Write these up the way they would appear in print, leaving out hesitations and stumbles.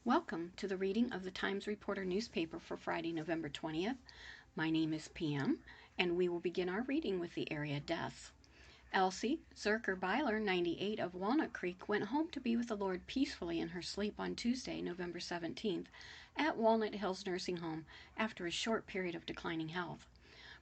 Welcome to the reading of the Times Reporter newspaper for Friday, November 20th. My name is Pam, and we will begin our reading with the area deaths. Elsie Zerker Byler, 98, of Walnut Creek, went home to be with the Lord peacefully in her sleep on Tuesday, November 17th, at Walnut Hills Nursing Home after a short period of declining health.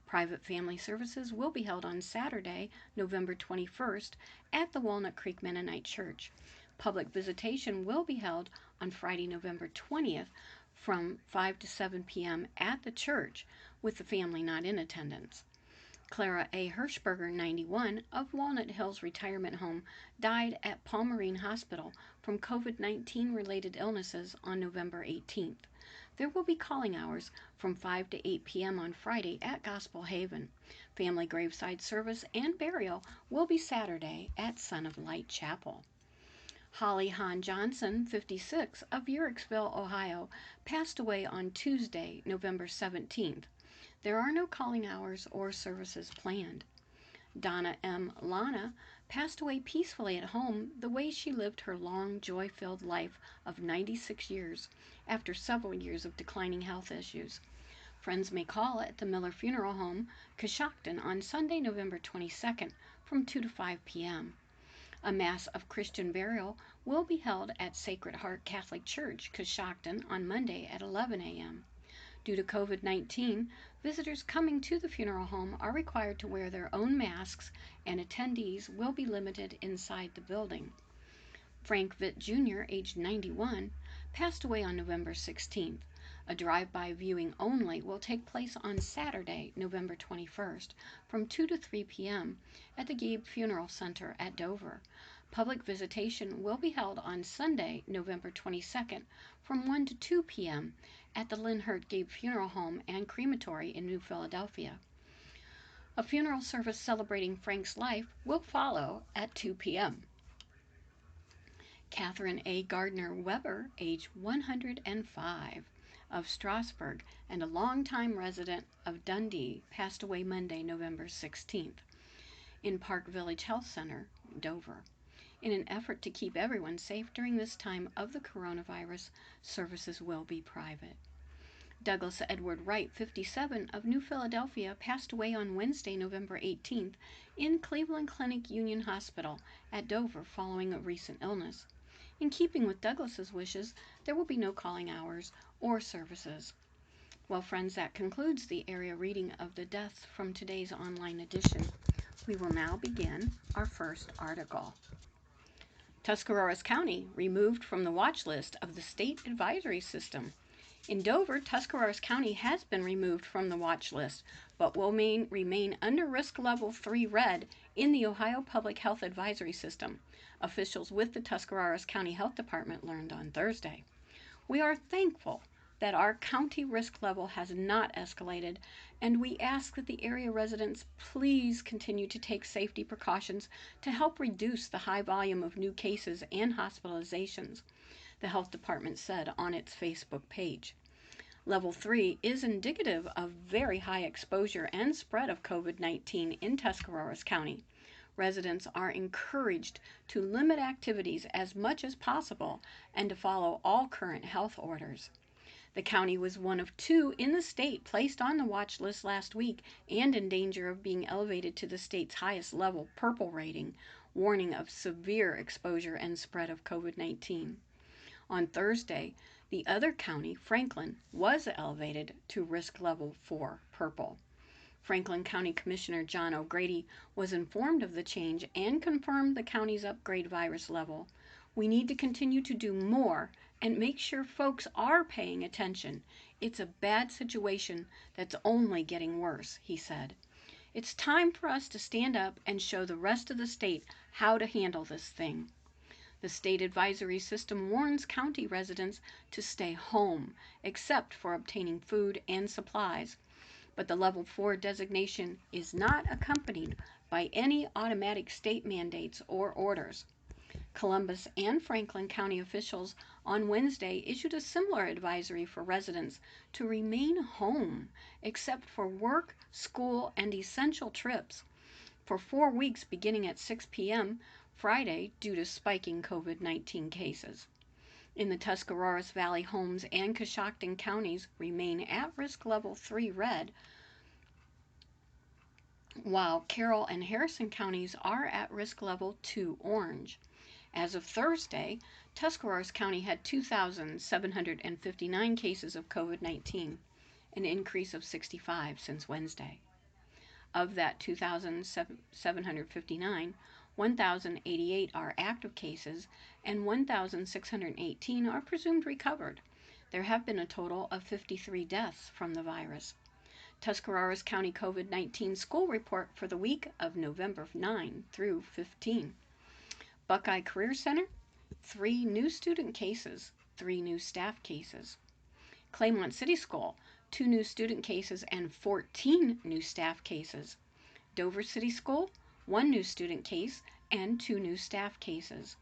Private family services will be held on Saturday, November 21st, at the Walnut Creek Mennonite Church. Public visitation will be held on Friday, November 20th from 5 to 7 p.m. at the church, with the family not in attendance. Clara A. Hirschberger, 91, of Walnut Hills Retirement Home, died at Palmyrene Hospital from COVID-19 related illnesses on November 18th. There will be calling hours from 5 to 8 p.m. on Friday at Gospel Haven. Family graveside service and burial will be Saturday at Son of Light Chapel. Holly Hahn Johnson, 56, of Uhrichsville, Ohio, passed away on Tuesday, November 17th. There are no calling hours or services planned. Donna M. Lana passed away peacefully at home the way she lived her long, joy-filled life of 96 years after several years of declining health issues. Friends may call at the Miller Funeral Home, Coshocton, on Sunday, November 22nd from 2 to 5 p.m. A Mass of Christian burial will be held at Sacred Heart Catholic Church, Coshocton, on Monday at 11 a.m. Due to COVID-19, visitors coming to the funeral home are required to wear their own masks, and attendees will be limited inside the building. Frank Vitt Jr., aged 91, passed away on November 16th. A drive-by viewing only will take place on Saturday, November 21st, from 2 to 3 p.m. at the Gabe Funeral Center at Dover. Public visitation will be held on Sunday, November 22nd, from 1 to 2 p.m. at the Linhart Gabe Funeral Home and Crematory in New Philadelphia. A funeral service celebrating Frank's life will follow at 2 p.m. Catherine A. Gardner Weber, age 105, of Strasburg and a longtime resident of Dundee, passed away Monday, November 16th, in Park Village Health Center, Dover. In an effort to keep everyone safe during this time of the coronavirus, services will be private. Douglas Edward Wright, 57, of New Philadelphia, passed away on Wednesday, November 18th, in Cleveland Clinic Union Hospital at Dover following a recent illness. In keeping with Douglas's wishes, there will be no calling hours or services. Well, friends, that concludes the area reading of the deaths from today's online edition. We will now begin our first article. Tuscarawas County removed from the watch list of the state advisory system. In Dover, Tuscarawas County has been removed from the watch list, but will remain under risk level 3 red in the Ohio Public Health Advisory System, officials with the Tuscarawas County Health Department learned on Thursday. We are thankful that our county risk level has not escalated, and we ask that the area residents please continue to take safety precautions to help reduce the high volume of new cases and hospitalizations, the health department said on its Facebook page. Level 3 is indicative of very high exposure and spread of COVID-19 in Tuscarawas County. Residents are encouraged to limit activities as much as possible and to follow all current health orders. The county was one of 2 in the state placed on the watch list last week and in danger of being elevated to the state's highest level, purple rating, warning of severe exposure and spread of COVID-19. On Thursday, the other county, Franklin, was elevated to risk level 4, purple. Franklin County Commissioner John O'Grady was informed of the change and confirmed the county's upgrade virus level. We need to continue to do more and make sure folks are paying attention. It's a bad situation that's only getting worse, he said. It's time for us to stand up and show the rest of the state how to handle this thing. The state advisory system warns county residents to stay home, except for obtaining food and supplies. But the Level 4 designation is not accompanied by any automatic state mandates or orders. Columbus and Franklin County officials on Wednesday issued a similar advisory for residents to remain home, except for work, school, and essential trips, for 4 weeks beginning at 6 p.m. Friday due to spiking COVID-19 cases. in the Tuscarawas Valley, Holmes, and Coshocton counties remain at risk level 3 red, while Carroll and Harrison counties are at risk level 2 orange. As of Thursday, Tuscarawas County had 2,759 cases of COVID-19, an increase of 65 since Wednesday. Of that 2,759, 1,088 are active cases and 1,618 are presumed recovered. There have been a total of 53 deaths from the virus. Tuscarawas County COVID-19 school report for the week of November 9 through 15. Buckeye Career Center, 3 new student cases, 3 new staff cases. Claymont City School, 2 new student cases and 14 new staff cases. Dover City School, 1 new student case and 2 new staff cases.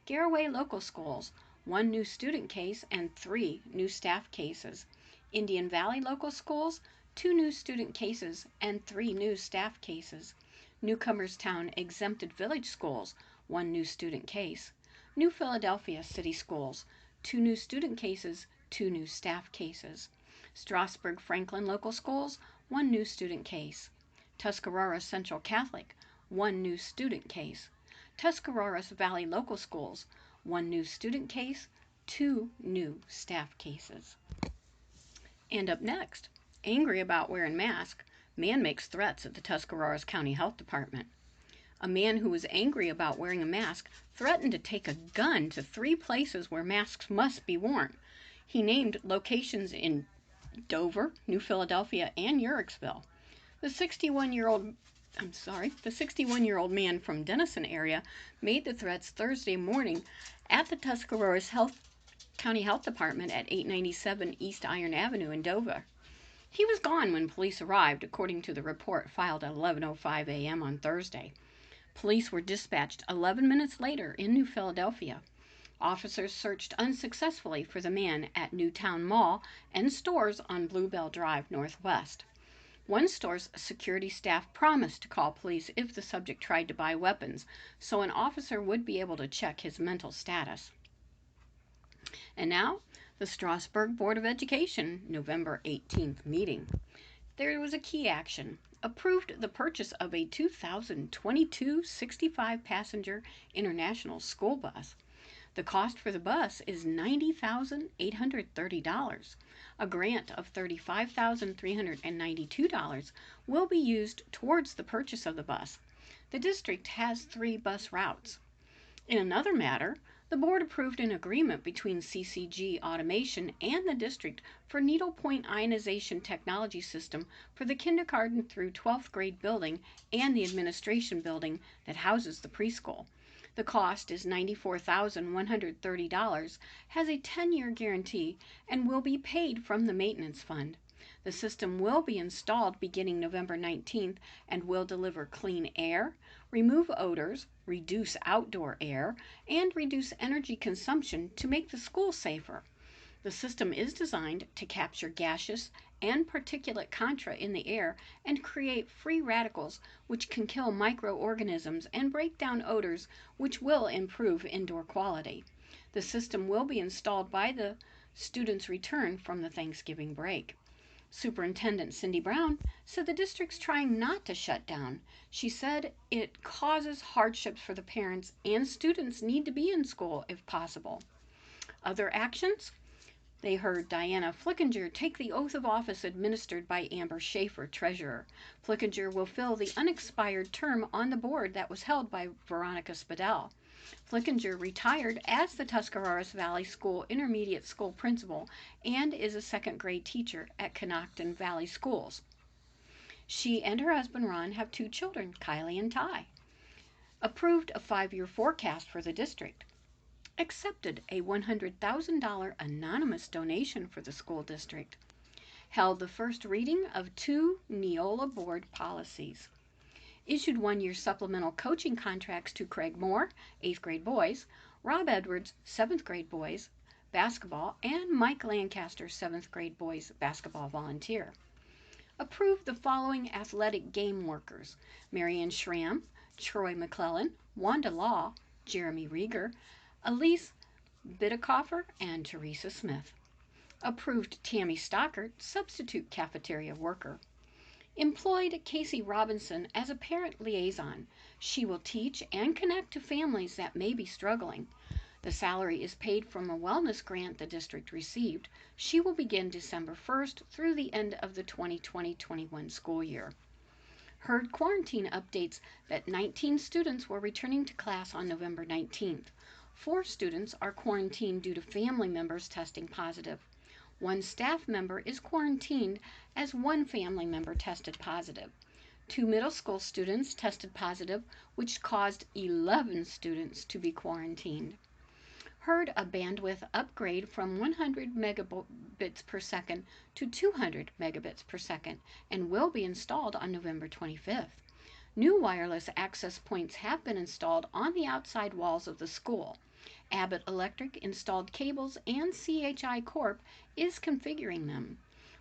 Garraway Local Schools, 1 new student case and 3 new staff cases. Indian Valley Local Schools, 2 new student cases and 3 new staff cases. Newcomerstown Exempted Village Schools, 1 new student case. New Philadelphia City Schools, 2 new student cases, 2 new staff cases. Strasburg Franklin Local Schools, 1 new student case. Tuscarawas Central Catholic, 1 new student case. Tuscarawas Valley Local Schools, 1 new student case, 2 new staff cases. And up next, angry about wearing mask, man makes threats at the Tuscarawas County Health Department. A man who was angry about wearing a mask threatened to take a gun to 3 places where masks must be worn. He named locations in Dover, New Philadelphia, and Uhrichsville. The 61-year-old man from Denison area made the threats Thursday morning at the Tuscarawas County Health Department at 897 East Iron Avenue in Dover. He was gone when police arrived, according to the report filed at 11:05 a.m. on Thursday. Police were dispatched 11 minutes later in New Philadelphia. Officers searched unsuccessfully for the man at Newtown Mall and stores on Bluebell Drive Northwest. One store's security staff promised to call police if the subject tried to buy weapons, so an officer would be able to check his mental status. And now, the Strasburg Board of Education November 18th meeting. There was a key action. Approved the purchase of a 2022 65-passenger international school bus. The cost for the bus is $90,830. A grant of $35,392 will be used towards the purchase of the bus. The district has 3 bus routes. In another matter, the board approved an agreement between CCG Automation and the district for needlepoint ionization technology system for the kindergarten through 12th grade building and the administration building that houses the preschool. The cost is $94,130, has a 10-year guarantee, and will be paid from the maintenance fund. The system will be installed beginning November 19th and will deliver clean air, remove odors, reduce outdoor air, and reduce energy consumption to make the school safer. The system is designed to capture gaseous and particulate contra in the air and create free radicals which can kill microorganisms and break down odors, which will improve indoor quality. The system will be installed by the students' return from the Thanksgiving break. Superintendent Cindy Brown said the district's trying not to shut down. She said it causes hardships for the parents and students need to be in school if possible. Other actions? They heard Diana Flickinger take the oath of office administered by Amber Schaefer, treasurer. Flickinger will fill the unexpired term on the board that was held by Veronica Spadell. Flickinger retired as the Tuscarawas Valley School Intermediate School principal and is a 2nd grade teacher at Coshocton Valley Schools. She and her husband Ron have 2 children, Kylie and Ty. Approved a 5-year forecast for the district. Accepted a $100,000 anonymous donation for the school district. Held the first reading of 2 Neola board policies. Issued 1-year supplemental coaching contracts to Craig Moore, 8th grade boys, Rob Edwards, 7th grade boys basketball, and Mike Lancaster, 7th grade boys basketball volunteer. Approved the following athletic game workers: Marianne Schramm, Troy McClellan, Wanda Law, Jeremy Rieger, Elise Bidekoffer and Teresa Smith. Approved Tammy Stockert, substitute cafeteria worker. Employed Casey Robinson as a parent liaison. She will teach and connect to families that may be struggling. The salary is paid from a wellness grant the district received. She will begin December 1st through the end of the 2020-21 school year. Heard quarantine updates that 19 students were returning to class on November 19th. 4 students are quarantined due to family members testing positive. 1 staff member is quarantined as 1 family member tested positive. 2 middle school students tested positive, which caused 11 students to be quarantined. Heard a bandwidth upgrade from 100 megabits per second to 200 megabits per second and will be installed on November 25th. New wireless access points have been installed on the outside walls of the school. Abbott Electric installed cables and CHI Corp is configuring them.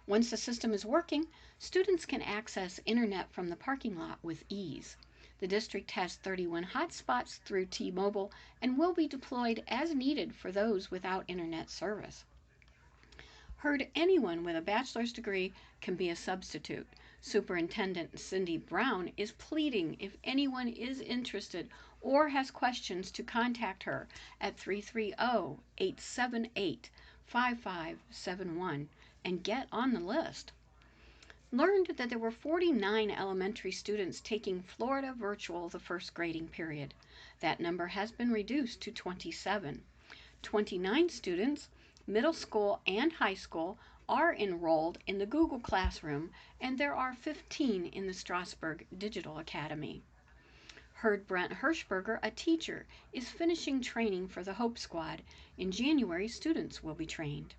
Once the system is working, students can access internet from the parking lot with ease. The district has 31 hotspots through T-Mobile and will be deployed as needed for those without internet service. Heard anyone with a bachelor's degree can be a substitute. Superintendent Cindy Brown is pleading if anyone is interested or has questions to contact her at 330-878-5571 and get on the list. Learned that there were 49 elementary students taking Florida Virtual the first grading period. That number has been reduced to 27. 29 students, middle school and high school, are enrolled in the Google Classroom, and there are 15 in the Strasburg Digital Academy. Heard Brent Hirschberger, a teacher, is finishing training for the Hope Squad. In January, students will be trained.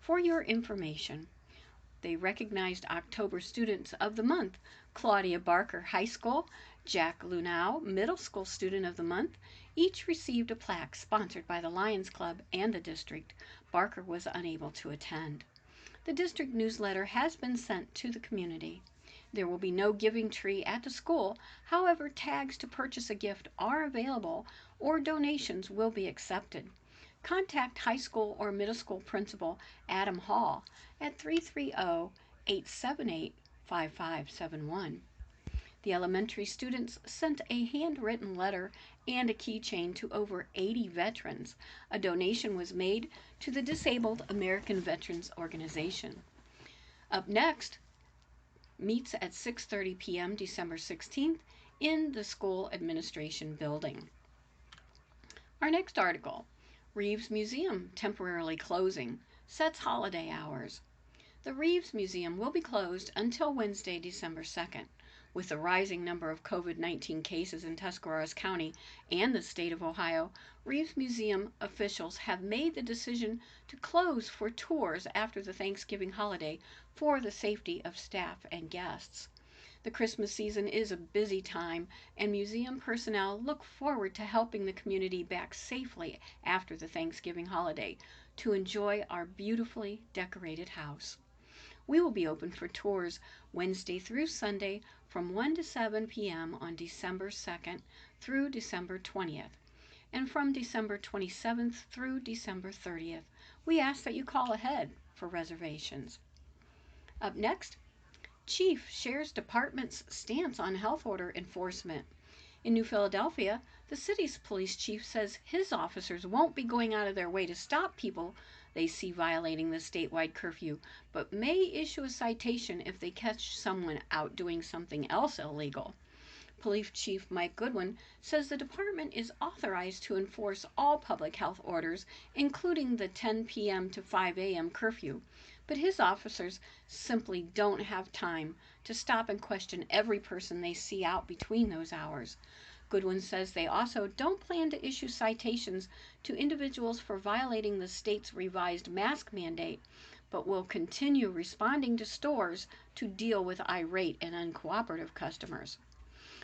For your information, they recognized October Students of the Month: Claudia Barker, High School; Jack Lunau, Middle School Student of the Month. Each received a plaque sponsored by the Lions Club and the district. Barker was unable to attend. The district newsletter has been sent to the community. There will be no giving tree at the school. However, tags to purchase a gift are available or donations will be accepted. Contact high school or middle school principal Adam Hall at 330-878-5571. The elementary students sent a handwritten letter and a keychain to over 80 veterans. A donation was made to the Disabled American Veterans Organization. Up next, meets at 6:30 p.m. December 16th in the school administration building. Our next article: Reeves Museum temporarily closing, sets holiday hours. The Reeves Museum will be closed until Wednesday, December 2nd. With the rising number of COVID-19 cases in Tuscarawas County and the state of Ohio, Reeves Museum officials have made the decision to close for tours after the Thanksgiving holiday for the safety of staff and guests. The Christmas season is a busy time, and museum personnel look forward to helping the community back safely after the Thanksgiving holiday to enjoy our beautifully decorated house. We will be open for tours Wednesday through Sunday from 1 to 7 p.m. on December 2nd through December 20th, and from December 27th through December 30th. We ask that you call ahead for reservations. Up next, Chief shares department's stance on health order enforcement. In New Philadelphia, the city's police chief says his officers won't be going out of their way to stop people they see violating the statewide curfew, but may issue a citation if they catch someone out doing something else illegal. Police Chief Mike Goodwin says the department is authorized to enforce all public health orders, including the 10 p.m. to 5 a.m. curfew, but his officers simply don't have time to stop and question every person they see out between those hours. Goodwin says they also don't plan to issue citations to individuals for violating the state's revised mask mandate, but will continue responding to stores to deal with irate and uncooperative customers.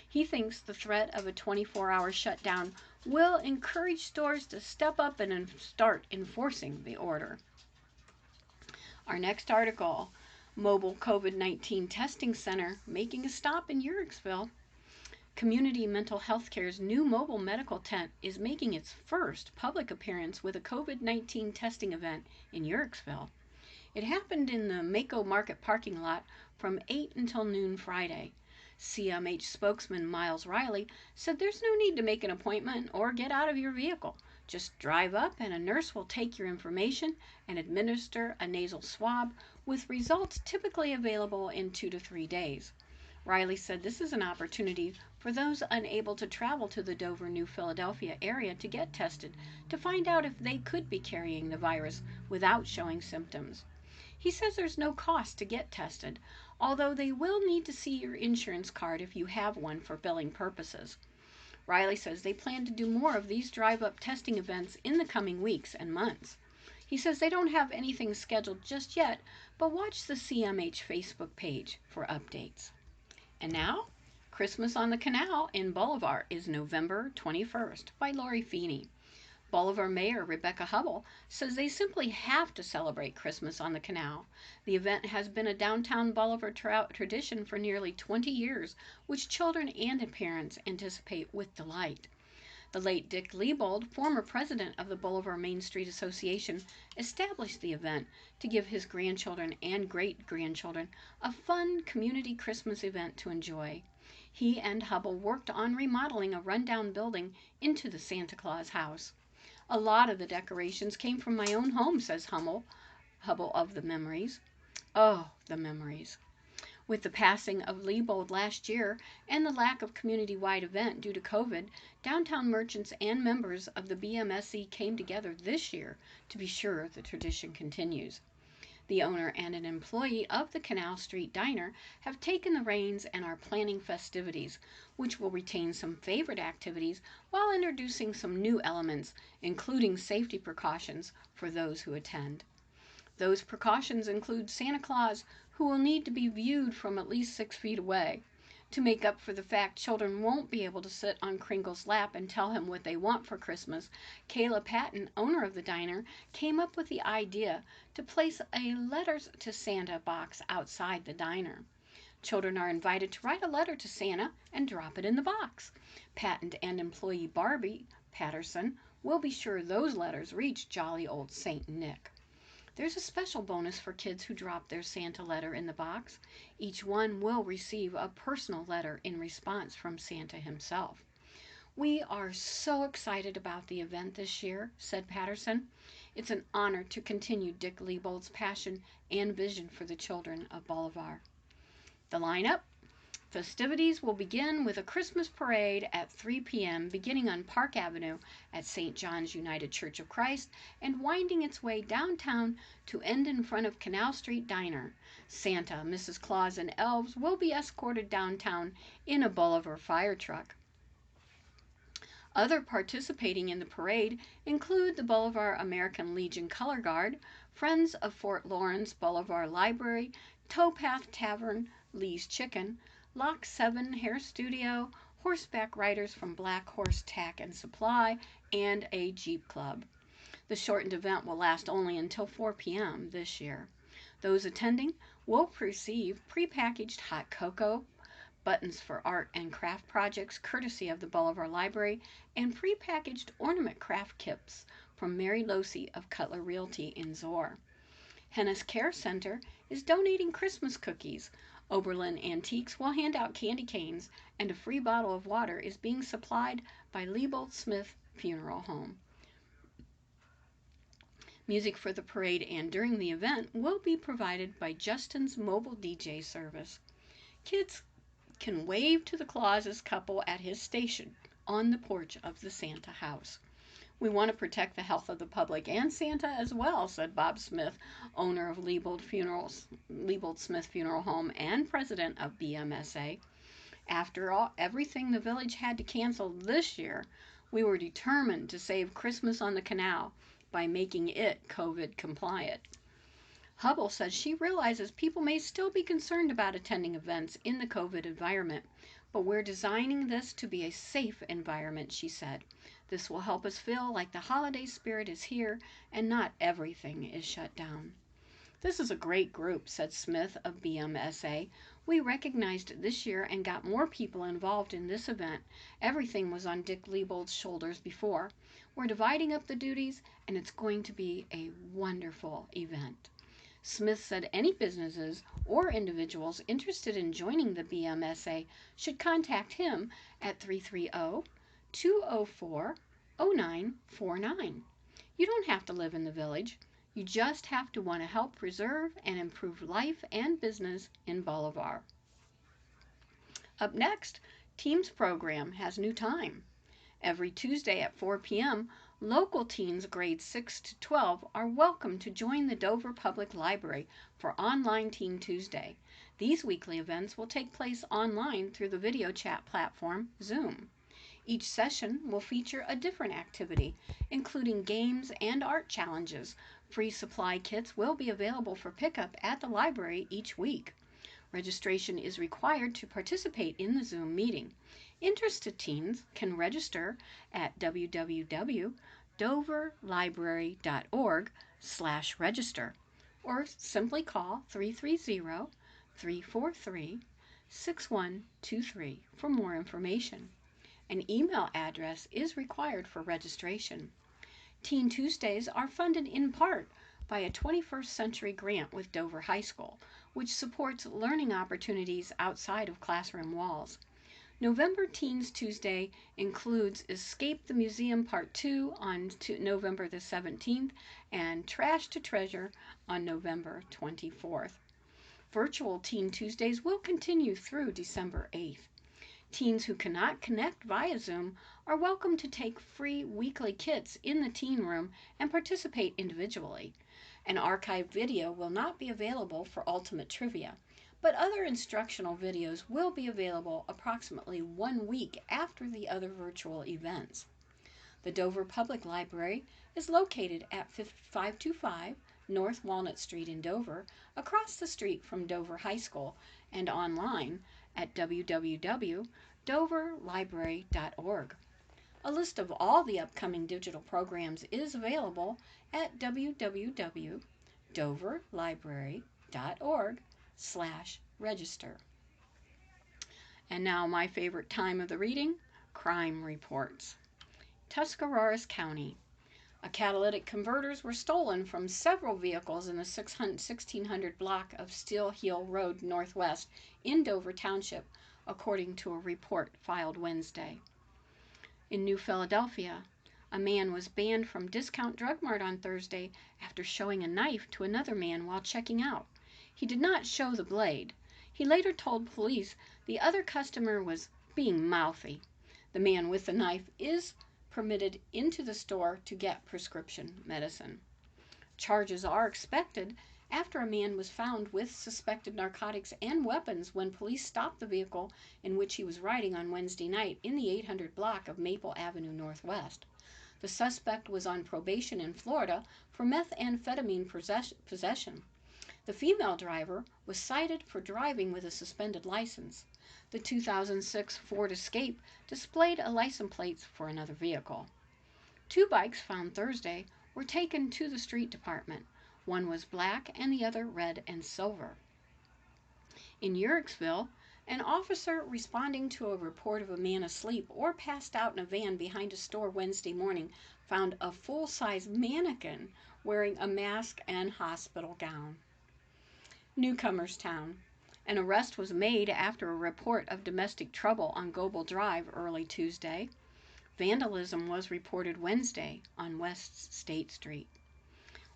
He thinks the threat of a 24-hour shutdown will encourage stores to step up and start enforcing the order. Our next article: Mobile COVID-19 Testing Center making a stop in Uhrichsville. Community Mental Health Care's new mobile medical tent is making its first public appearance with a COVID-19 testing event in Yerkesville. It happened in the Mako Market parking lot from 8 until noon Friday. CMH spokesman Miles Riley said there's no need to make an appointment or get out of your vehicle. Just drive up and a nurse will take your information and administer a nasal swab with results typically available in 2 to 3 days. Riley said this is an opportunity for those unable to travel to the Dover, New Philadelphia area to get tested to find out if they could be carrying the virus without showing symptoms. He says there's no cost to get tested, although they will need to see your insurance card if you have one for billing purposes. Riley says they plan to do more of these drive-up testing events in the coming weeks and months. He says they don't have anything scheduled just yet, but watch the CMH Facebook page for updates. And now, Christmas on the Canal in Bolivar is November 21st by Lori Feeney. Bolivar Mayor Rebecca Hubbell says they simply have to celebrate Christmas on the canal. The event has been a downtown Bolivar tradition for nearly 20 years, which children and parents anticipate with delight. The late Dick Leibold, former president of the Bolivar Main Street Association, established the event to give his grandchildren and great-grandchildren a fun community Christmas event to enjoy. He and Hubbell worked on remodeling a rundown building into the Santa Claus house. A lot of the decorations came from my own home, says Hubbell of the memories. Oh, the memories. With the passing of Leibold last year and the lack of community-wide event due to COVID, downtown merchants and members of the BMSE came together this year to be sure the tradition continues. The owner and an employee of the Canal Street Diner have taken the reins and are planning festivities, which will retain some favorite activities while introducing some new elements, including safety precautions for those who attend. Those precautions include Santa Claus, who will need to be viewed from at least 6 feet away. To make up for the fact children won't be able to sit on Kringle's lap and tell him what they want for Christmas, Kayla Patton, owner of the diner, came up with the idea to place a letters to Santa box outside the diner. Children are invited to write a letter to Santa and drop it in the box. Patton and employee Barbie Patterson will be sure those letters reach jolly old Saint Nick. There's a special bonus for kids who drop their Santa letter in the box. Each one will receive a personal letter in response from Santa himself. We are so excited about the event this year, said Patterson. It's an honor to continue Dick Leibold's passion and vision for the children of Bolivar. The lineup. Festivities will begin with a Christmas parade at 3 p.m. beginning on Park Avenue at St. John's United Church of Christ and winding its way downtown to end in front of Canal Street Diner. Santa, Mrs. Claus, and elves will be escorted downtown in a Bolivar fire truck. Other participating in the parade include the Bolivar American Legion Color Guard, Friends of Fort Lawrence Bolivar Library, Towpath Tavern, Lee's Chicken, Lock 7 Hair Studio, horseback riders from Black Horse Tack and Supply, and a Jeep Club. The shortened event will last only until 4 p.m. this year. Those attending will receive prepackaged hot cocoa, buttons for art and craft projects courtesy of the Bolivar Library, and prepackaged ornament craft kits from Mary Losey of Cutler Realty in Zoar. Hennis Care Center is donating Christmas cookies. Oberlin Antiques will hand out candy canes, and a free bottle of water is being supplied by Leibold Smith Funeral Home. Music for the parade and during the event will be provided by Justin's Mobile DJ service. Kids can wave to the Clauses couple at his station on the porch of the Santa house. We want to protect the health of the public and Santa as well, said Bob Smith, owner of Leibold Smith Funeral Home and president of BMSA. After all, everything the village had to cancel this year, we were determined to save Christmas on the Canal by making it COVID compliant. Hubbell says she realizes people may still be concerned about attending events in the COVID environment, but we're designing this to be a safe environment, she said. This will help us feel like the holiday spirit is here and not everything is shut down. This is a great group, said Smith of BMSA. We recognized it this year and got more people involved in this event. Everything was on Dick Liebold's shoulders before. We're dividing up the duties, and it's going to be a wonderful event. Smith said any businesses or individuals interested in joining the BMSA should contact him at 330-204-0949. You don't have to live in the village. You just have to want to help preserve and improve life and business in Bolivar. Up next, Teams program has new time. Every Tuesday at 4 p.m., local teens grades 6 to 12 are welcome to join the Dover Public Library for Online Teen Tuesday. These weekly events will take place online through the video chat platform Zoom. Each session will feature a different activity, including games and art challenges. Free supply kits will be available for pickup at the library each week. Registration is required to participate in the Zoom meeting. Interested teens can register at www.doverlibrary.org/register or simply call 330-343-6123 for more information. An email address is required for registration. Teen Tuesdays are funded in part by a 21st Century grant with Dover High School, which supports learning opportunities outside of classroom walls. November Teens Tuesday includes Escape the Museum Part 2 on November the 17th and Trash to Treasure on November 24th. Virtual Teen Tuesdays will continue through December 8th. Teens who cannot connect via Zoom are welcome to take free weekly kits in the teen room and participate individually. An archived video will not be available for Ultimate Trivia, but other instructional videos will be available approximately 1 week after the other virtual events. The Dover Public Library is located at 525 North Walnut Street in Dover, across the street from Dover High School, and online at www.doverlibrary.org. A list of all the upcoming digital programs is available at www.doverlibrary.org/register. And now my favorite time of the reading, crime reports. Tuscarawas County. Catalytic converters were stolen from several vehicles in the 1600 block of Steel Heel Road Northwest in Dover Township, according to a report filed Wednesday. In New Philadelphia, a man was banned from Discount Drug Mart on Thursday after showing a knife to another man while checking out. He did not show the blade. He later told police the other customer was being mouthy. The man with the knife is permitted into the store to get prescription medicine. Charges are expected after a man was found with suspected narcotics and weapons when police stopped the vehicle in which he was riding on Wednesday night in the 800 block of Maple Avenue Northwest. The suspect was on probation in Florida for methamphetamine possession. The female driver was cited for driving with a suspended license. The 2006 Ford Escape displayed a license plate for another vehicle. 2 bikes found Thursday were taken to the street department. One was black and the other red and silver. In Uhrichsville, an officer responding to a report of a man asleep or passed out in a van behind a store Wednesday morning found a full-size mannequin wearing a mask and hospital gown. Newcomerstown. An arrest was made after a report of domestic trouble on Goebel Drive early Tuesday. Vandalism was reported Wednesday on West State Street.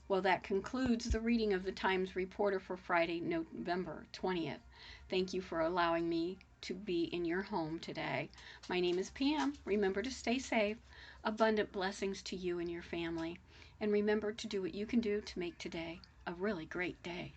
Well, that concludes the reading of the Times Reporter for Friday, November 20th. Thank you for allowing me to be in your home today. My name is Pam. Remember to stay safe. Abundant blessings to you and your family. And remember to do what you can do to make today a really great day.